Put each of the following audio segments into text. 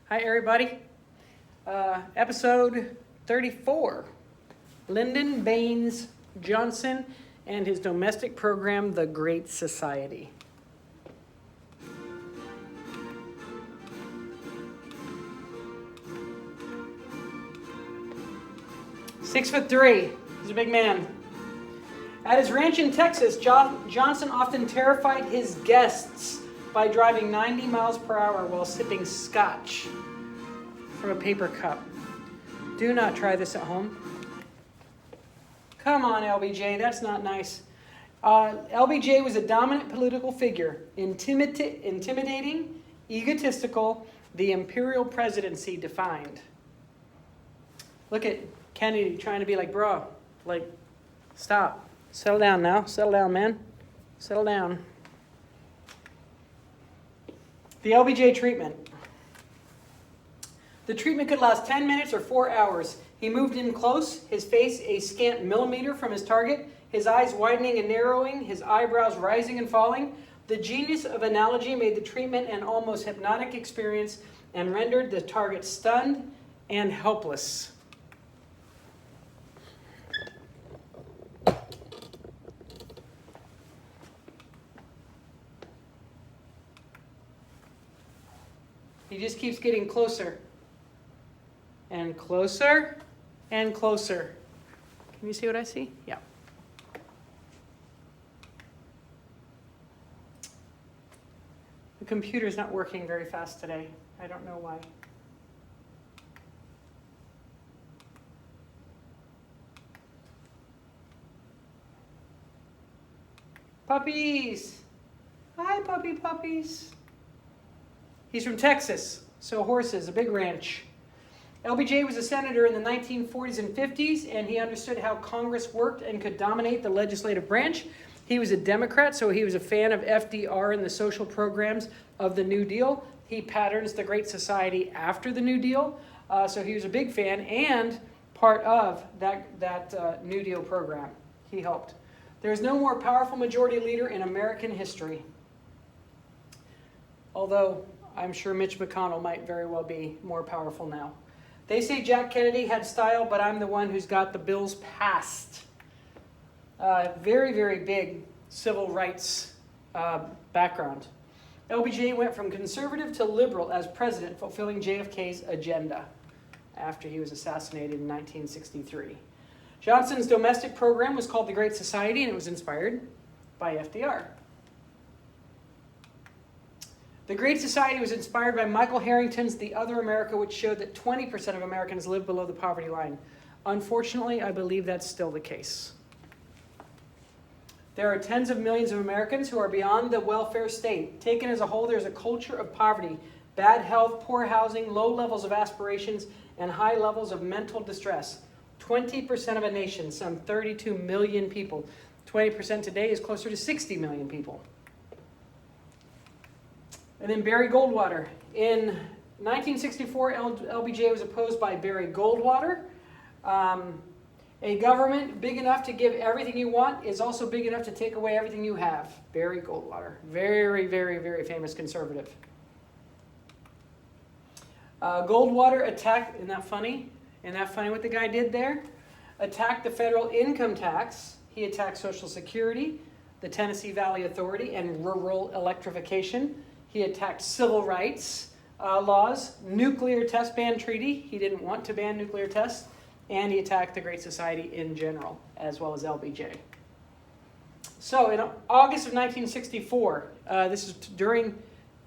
Hi, everybody. Episode 34. Lyndon Baines Johnson and his domestic program, The Great Society. "6'3". He's a big man. At his ranch in Texas, Johnson often terrified his guests by driving 90 miles per hour while sipping scotch from a paper cup. Do not try this at home. Come on, LBJ, that's not nice. LBJ was a dominant political figure, intimidating, egotistical, the imperial presidency defined. Look at Kennedy trying to be like, bro, stop. Settle down now. Settle down, man. Settle down. The LBJ treatment. The treatment could last 10 minutes or 4 hours. He moved in close, his face a scant millimeter from his target, his eyes widening and narrowing, his eyebrows rising and falling. The genius of analogy made the treatment an almost hypnotic experience and rendered the target stunned and helpless. He just keeps getting closer and closer and closer. Can you see what I see? Yeah. The computer's not working very fast today. I don't know why. Puppies! Hi, puppies. He's from Texas, so horses, a big ranch. LBJ was a senator in the 1940s and 50s, and he understood how Congress worked and could dominate the legislative branch. He was a Democrat, so he was a fan of FDR and the social programs of the New Deal. He patterns the Great Society after the New Deal, so he was a big fan and part of that New Deal program. He helped. There's no more powerful majority leader in American history. Although I'm sure Mitch McConnell might very well be more powerful now. They say Jack Kennedy had style, but I'm the one who's got the bills passed. Very, very big civil rights background. LBJ went from conservative to liberal as president, fulfilling JFK's agenda after he was assassinated in 1963. Johnson's domestic program was called The Great Society, and it was inspired by FDR. The Great Society was inspired by Michael Harrington's The Other America, which showed that 20% of Americans live below the poverty line. Unfortunately, I believe that's still the case. There are tens of millions of Americans who are beyond the welfare state. Taken as a whole, there's a culture of poverty, bad health, poor housing, low levels of aspirations, and high levels of mental distress. 20% of a nation, some 32 million people. 20% today is closer to 60 million people. And then Barry Goldwater. In 1964, LBJ was opposed by Barry Goldwater. A government big enough to give everything you want is also big enough to take away everything you have. Barry Goldwater. Very, very, very famous conservative. Goldwater attacked, isn't that funny? Isn't that funny what the guy did there? Attacked the federal income tax. He attacked Social Security, the Tennessee Valley Authority, and rural electrification. He attacked civil rights laws, nuclear test ban treaty. He didn't want to ban nuclear tests. And he attacked the Great Society in general, as well as LBJ. So in August of 1964, this is during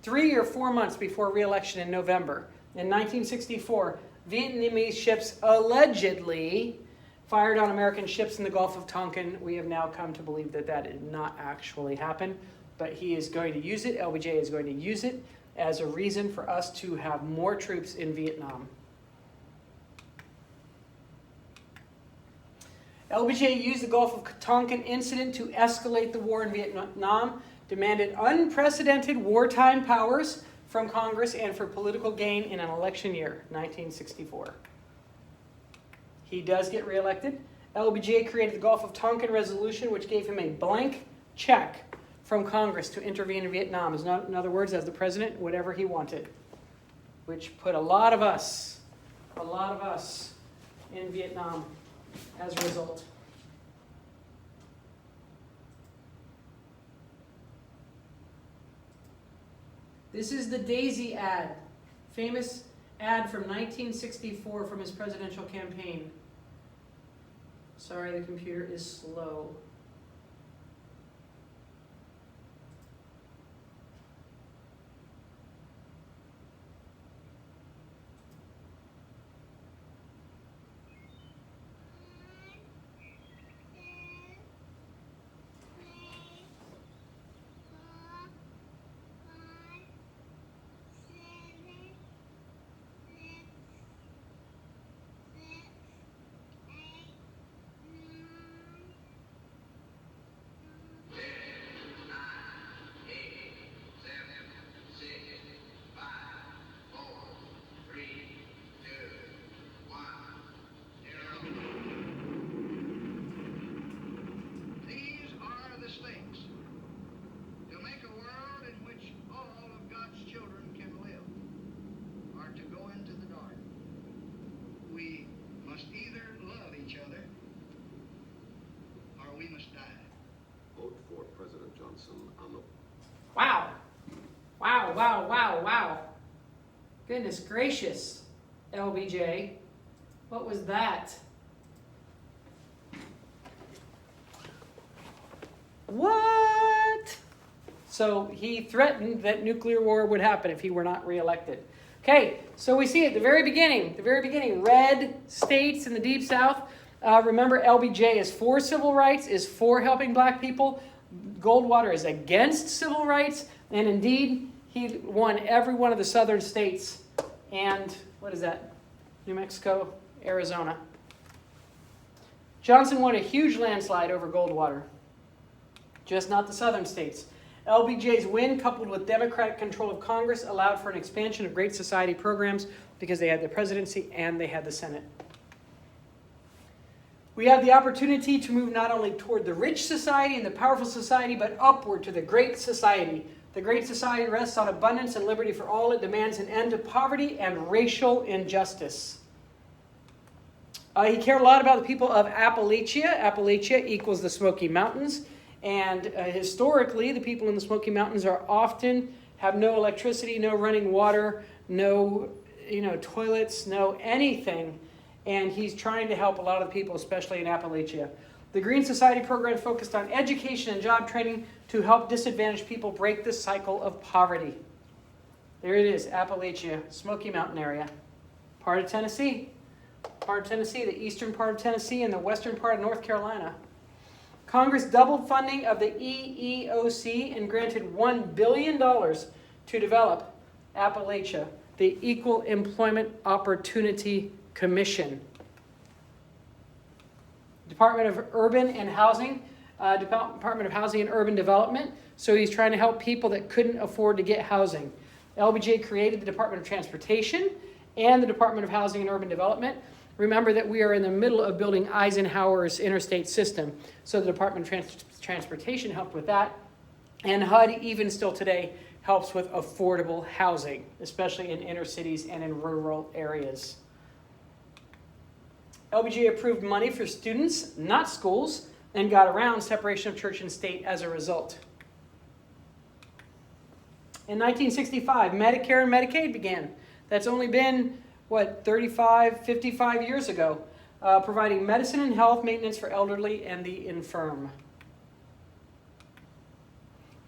3 or 4 months before re-election in November. In 1964, Vietnamese ships allegedly fired on American ships in the Gulf of Tonkin. We have now come to believe that that did not actually happen. But he is going to use it, LBJ is going to use it as a reason for us to have more troops in Vietnam. LBJ used the Gulf of Tonkin incident to escalate the war in Vietnam, demanded unprecedented wartime powers from Congress and for political gain in an election year, 1964. He does get reelected. LBJ created the Gulf of Tonkin Resolution, which gave him a blank check from Congress to intervene in Vietnam. In other words, as the president, whatever he wanted. which put a lot of us in Vietnam as a result. This is the Daisy ad, famous ad from 1964 from his presidential campaign. Sorry, the computer is slow. Wow. Wow, wow, wow, wow. Goodness gracious, LBJ. What was that? What? So he threatened that nuclear war would happen if he were not reelected. Okay, so we see at the very beginning, red states in the Deep South. Remember, LBJ is for civil rights, is for helping black people. Goldwater is against civil rights, and indeed, he won every one of the southern states. And what is that? New Mexico, Arizona. Johnson won a huge landslide over Goldwater, just not the southern states. LBJ's win, coupled with Democratic control of Congress, allowed for an expansion of Great Society programs because they had the presidency and they had the Senate. We have the opportunity to move not only toward the rich society and the powerful society, but upward to the Great Society. The Great Society rests on abundance and liberty for all. It demands an end to poverty and racial injustice. He cared a lot about the people of Appalachia. Appalachia equals the Smoky Mountains. And historically, the people in the Smoky Mountains are often have no electricity, no running water, no toilets, no anything. And he's trying to help a lot of the people, especially in Appalachia. The Green Society program focused on education and job training to help disadvantaged people break the cycle of poverty. There it is, Appalachia, Smoky Mountain area. Part of Tennessee. Part of Tennessee, the eastern part of Tennessee and the western part of North Carolina. Congress doubled funding of the EEOC and granted $1 billion to develop Appalachia, the Equal Employment Opportunity Commission. Department of Urban and Housing, Department of Housing and Urban Development. So he's trying to help people that couldn't afford to get housing. LBJ created the Department of Transportation and the Department of Housing and Urban Development. Remember that we are in the middle of building Eisenhower's interstate system. So the Department of Transportation helped with that. And HUD, even still today, helps with affordable housing, especially in inner cities and in rural areas. LBJ approved money for students, not schools, and got around separation of church and state as a result. In 1965, Medicare and Medicaid began. That's only been, 55 years ago, providing medicine and health maintenance for elderly and the infirm.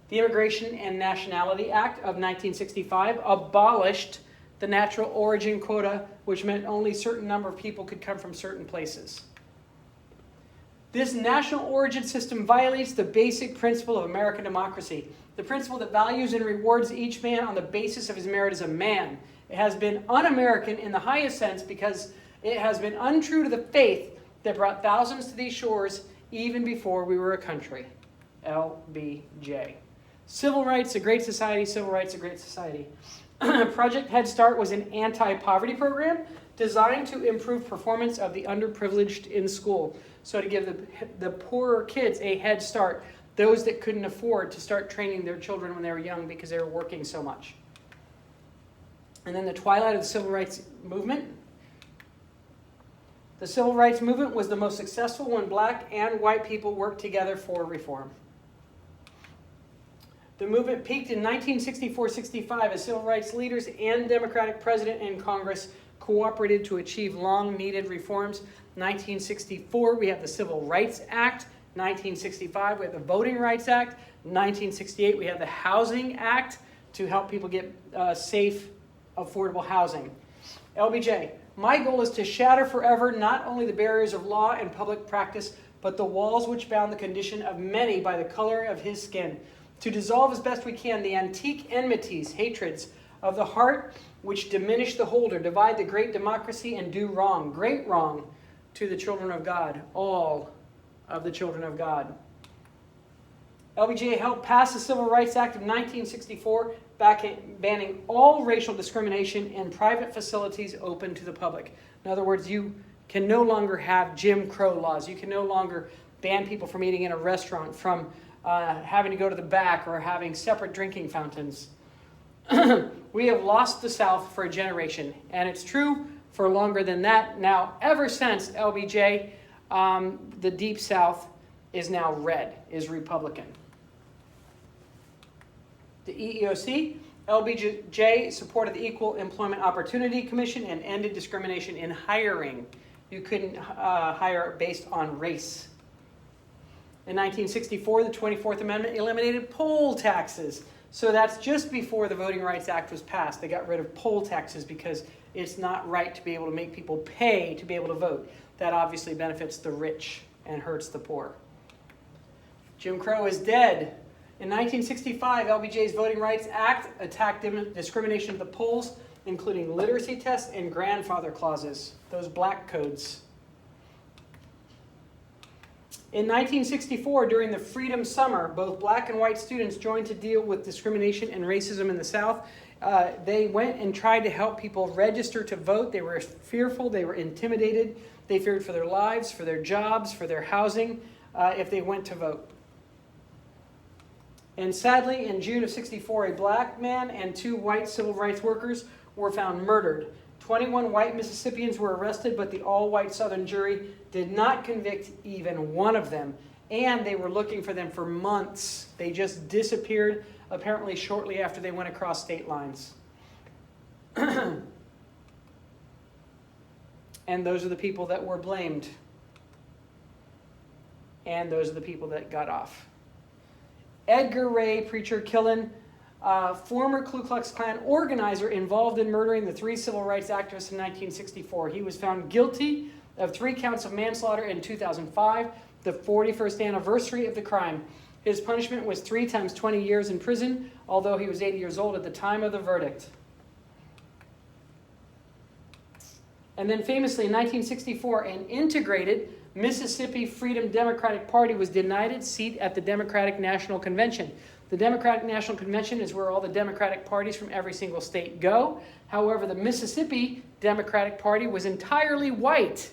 The Immigration and Nationality Act of 1965 abolished the natural origin quota, which meant only a certain number of people could come from certain places. This national origin system violates the basic principle of American democracy, the principle that values and rewards each man on the basis of his merit as a man. It has been un-American in the highest sense because it has been untrue to the faith that brought thousands to these shores even before we were a country. LBJ. Civil rights, a great society. Civil rights, a great society. Project Head Start was an anti-poverty program designed to improve performance of the underprivileged in school. So to give the poorer kids a head start, those that couldn't afford to start training their children when they were young because they were working so much. And then the twilight of the civil rights movement. The civil rights movement was the most successful when black and white people worked together for reform. The movement peaked in 1964-65 as civil rights leaders and Democratic president and Congress cooperated to achieve long-needed reforms. 1964, we have the Civil Rights Act. 1965, we have the Voting Rights Act. 1968, we have the Housing Act to help people get safe, affordable housing. LBJ, my goal is to shatter forever not only the barriers of law and public practice, but the walls which bound the condition of many by the color of his skin. To dissolve as best we can the antique enmities, hatreds of the heart which diminish the holder, divide the great democracy, and do wrong, great wrong, to the children of God, all of the children of God. LBJ helped pass the Civil Rights Act of 1964, banning all racial discrimination in private facilities open to the public. In other words, you can no longer have Jim Crow laws. You can no longer ban people from eating in a restaurant, from having to go to the back, or having separate drinking fountains. We have lost the South for a generation, and it's true for longer than that. Now, ever since LBJ, the Deep South is now red, is Republican. The EEOC, LBJ supported the Equal Employment Opportunity Commission and ended discrimination in hiring. You couldn't hire based on race. In 1964, the 24th Amendment eliminated poll taxes. So that's just before the Voting Rights Act was passed. They got rid of poll taxes because it's not right to be able to make people pay to be able to vote. That obviously benefits the rich and hurts the poor. Jim Crow is dead. In 1965, LBJ's Voting Rights Act attacked discrimination at the polls, including literacy tests and grandfather clauses, those black codes. In 1964, during the Freedom Summer, both black and white students joined to deal with discrimination and racism in the South. They went and tried to help people register to vote. They were fearful. They were intimidated. They feared for their lives, for their jobs, for their housing, if they went to vote. And sadly, in June of '64, a black man and 2 white civil rights workers were found murdered. 21 white Mississippians were arrested, but the all-white Southern jury did not convict even one of them. And they were looking for them for months. They just disappeared, apparently shortly after they went across state lines. And those are the people that were blamed. And those are the people that got off. Edgar Ray Preacher Killen, former Ku Klux Klan organizer involved in murdering the 3 civil rights activists in 1964. He was found guilty of 3 counts of manslaughter in 2005, the 41st anniversary of the crime. His punishment was 3 times 20 years in prison, although he was 80 years old at the time of the verdict. And then famously in 1964, an integrated Mississippi Freedom Democratic Party was denied its seat at the Democratic National Convention. The Democratic National Convention is where all the Democratic parties from every single state go. However, the Mississippi Democratic Party was entirely white.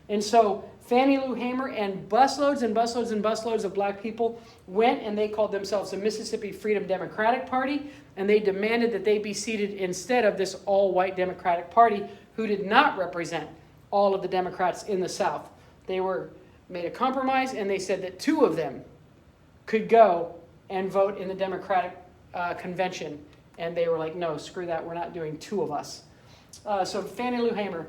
And so Fannie Lou Hamer and busloads and busloads and busloads of black people went, and they called themselves the Mississippi Freedom Democratic Party, and they demanded that they be seated instead of this all-white Democratic Party who did not represent all of the Democrats in the South. They made a compromise, and they said that 2 of them could go and vote in the Democratic convention. And they were like, no, screw that. We're not doing 2 of us. So Fannie Lou Hamer.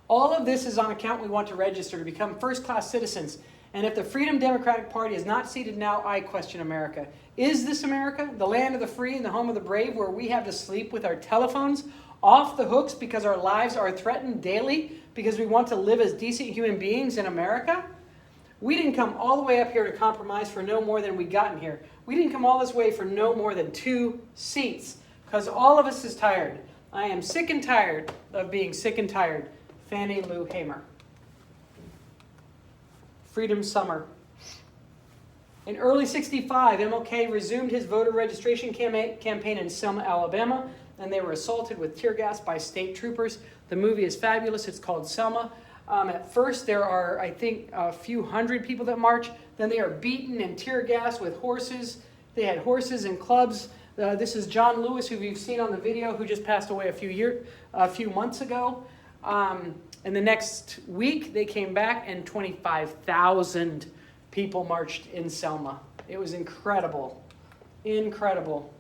All of this is on account we want to register to become first-class citizens. And if the Freedom Democratic Party is not seated now, I question America. Is this America, the land of the free and the home of the brave, where we have to sleep with our telephones off the hooks because our lives are threatened daily because we want to live as decent human beings in America? We didn't come all the way up here to compromise for no more than we gotten here. We didn't come all this way for no more than 2 seats because all of us is tired. I am sick and tired of being sick and tired. Fannie Lou Hamer. Freedom Summer. In early '65, MLK resumed his voter registration campaign in Selma, Alabama, and they were assaulted with tear gas by state troopers. The movie is fabulous. It's called Selma. At first, there are, I think, a few hundred people that march. Then they are beaten and tear gassed with horses. They had horses and clubs. This is John Lewis, who you've seen on the video, who just passed away a few months ago. And the next week, they came back and 25,000 people marched in Selma. It was incredible. Incredible.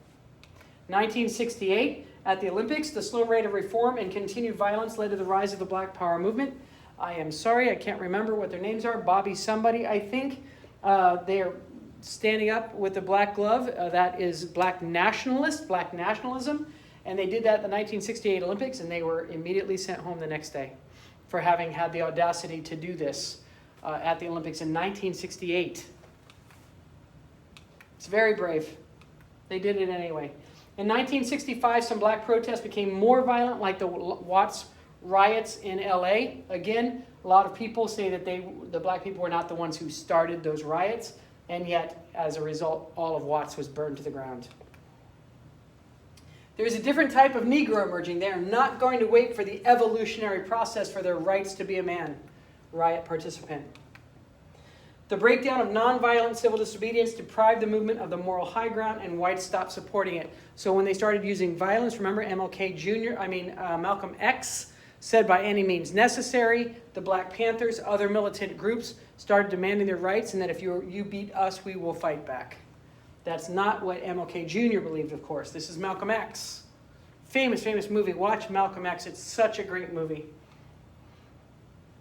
1968, at the Olympics, the slow rate of reform and continued violence led to the rise of the Black Power movement. I am sorry, I can't remember what their names are. Bobby somebody, I think. They are standing up with the black glove. That is black nationalism. And they did that at the 1968 Olympics, and they were immediately sent home the next day for having had the audacity to do this at the Olympics in 1968. It's very brave. They did it anyway. In 1965, some black protests became more violent, like the Watts riots in LA. Again, a lot of people say that the black people were not the ones who started those riots, and yet, as a result, all of Watts was burned to the ground. There's a different type of Negro emerging. They are not going to wait for the evolutionary process for their rights to be a man. Riot participant. The breakdown of nonviolent civil disobedience deprived the movement of the moral high ground, and whites stopped supporting it. So when they started using violence, remember Malcolm X said by any means necessary. The Black Panthers, other militant groups, started demanding their rights, and that if you beat us, we will fight back. That's not what MLK Jr. believed, of course. This is Malcolm X. Famous movie. Watch Malcolm X. It's such a great movie.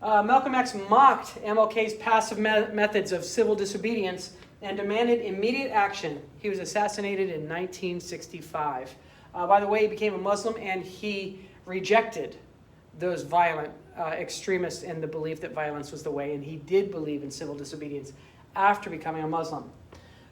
Malcolm X mocked MLK's passive methods of civil disobedience and demanded immediate action. He was assassinated in 1965. By the way, he became a Muslim, and he rejected those violent extremists and the belief that violence was the way, and he did believe in civil disobedience after becoming a Muslim.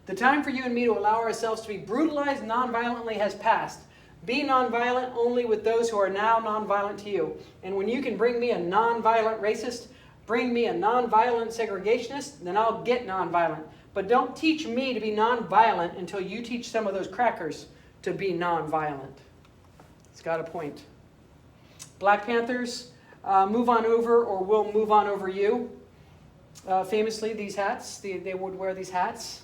The time for you and me to allow ourselves to be brutalized nonviolently has passed. Be nonviolent only with those who are now nonviolent to you. And when you can bring me a nonviolent racist, bring me a nonviolent segregationist, then I'll get nonviolent. But don't teach me to be nonviolent until you teach some of those crackers to be nonviolent. It's got a point. Black Panthers, move on over, or we'll move on over you. Famously, these hats, they would wear these hats.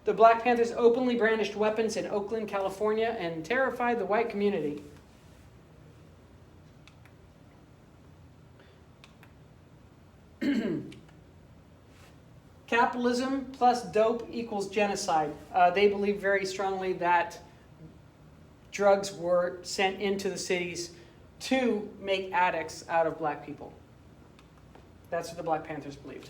The Black Panthers openly brandished weapons in Oakland, California, and terrified the white community. Capitalism plus dope equals genocide. They believe very strongly that drugs were sent into the cities to make addicts out of black people. That's what the Black Panthers believed.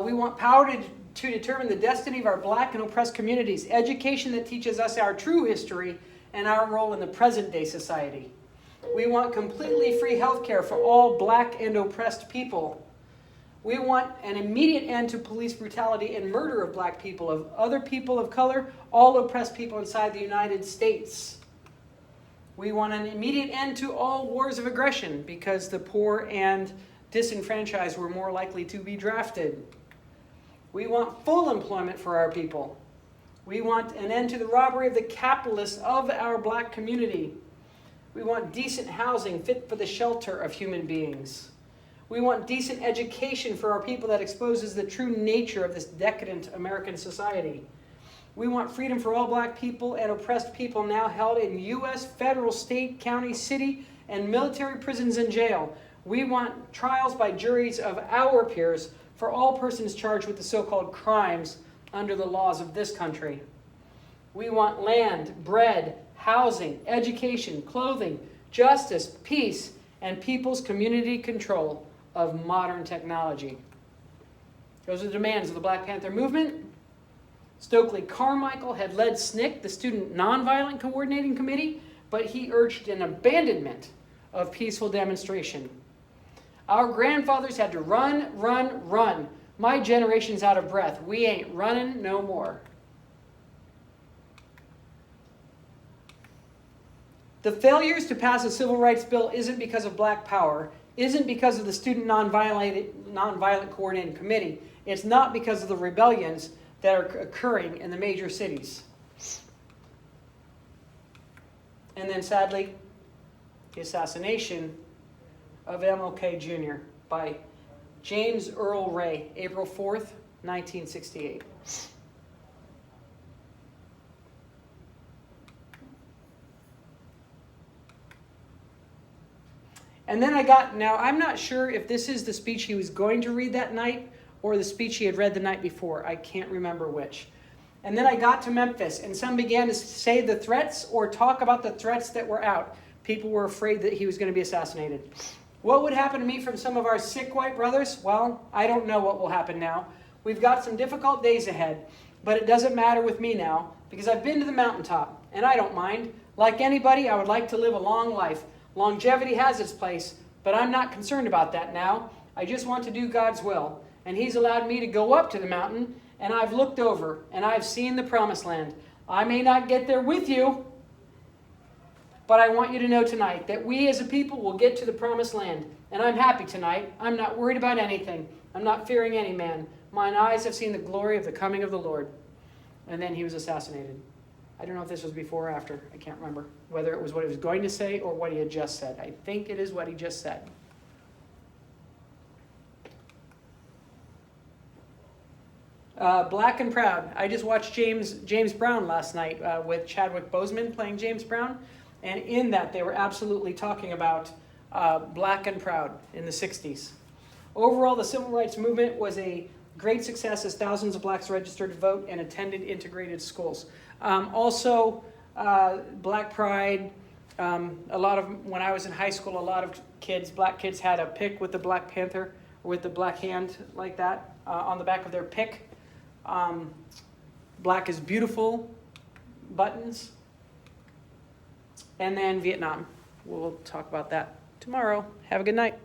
We want power to determine the destiny of our black and oppressed communities. Education that teaches us our true history and our role in the present-day society. We want completely free health care for all black and oppressed people. We want an immediate end to police brutality and murder of black people, of other people of color, all oppressed people inside the United States. We want an immediate end to all wars of aggression because the poor and disenfranchised were more likely to be drafted. We want full employment for our people. We want an end to the robbery of the capitalists of our black community. We want decent housing fit for the shelter of human beings. We want decent education for our people that exposes the true nature of this decadent American society. We want freedom for all black people and oppressed people now held in U.S., federal, state, county, city, and military prisons and jail. We want trials by juries of our peers for all persons charged with the so-called crimes under the laws of this country. We want land, bread, housing, education, clothing, justice, peace, and people's community control of modern technology. Those are the demands of the Black Panther movement. Stokely Carmichael had led SNCC, the Student Nonviolent Coordinating Committee, but he urged an abandonment of peaceful demonstration. Our grandfathers had to run, run, run. My generation's out of breath. We ain't running no more. The failures to pass a civil rights bill isn't because of black power, isn't because of the Student Nonviolent Coordinating Committee. It's not because of the rebellions that are occurring in the major cities. And then sadly, the assassination of MLK Jr. by James Earl Ray, April 4th, 1968. And then now I'm not sure if this is the speech he was going to read that night or the speech he had read the night before. I can't remember which. And then I got to Memphis, and some began to say the threats or talk about the threats that were out. People were afraid that he was going to be assassinated. What would happen to me from some of our sick white brothers? Well, I don't know what will happen now. We've got some difficult days ahead, but it doesn't matter with me now because I've been to the mountaintop, and I don't mind. Like anybody, I would like to live a long life. Longevity has its place, but I'm not concerned about that now. I just want to do God's will, and He's allowed me to go up to the mountain, and I've looked over, and I've seen the promised land. I may not get there with you, but I want you to know tonight that we as a people will get to the promised land. And I'm happy tonight. I'm not worried about anything. I'm not fearing any man. Mine eyes have seen the glory of the coming of the Lord. And then he was assassinated. I don't know if this was before or after. I can't remember whether it was what he was going to say or what he had just said. I think it is what he just said. Black and Proud. I just watched James Brown last night with Chadwick Boseman playing James Brown. And in that, they were absolutely talking about Black and Proud in the 60s. Overall, the civil rights movement was a great success as thousands of blacks registered to vote and attended integrated schools. Also, Black Pride, when I was in high school, a lot of black kids had a pick with the Black Panther, or with the black hand like that on the back of their pick. Black is beautiful buttons. And then Vietnam. We'll talk about that tomorrow. Have a good night.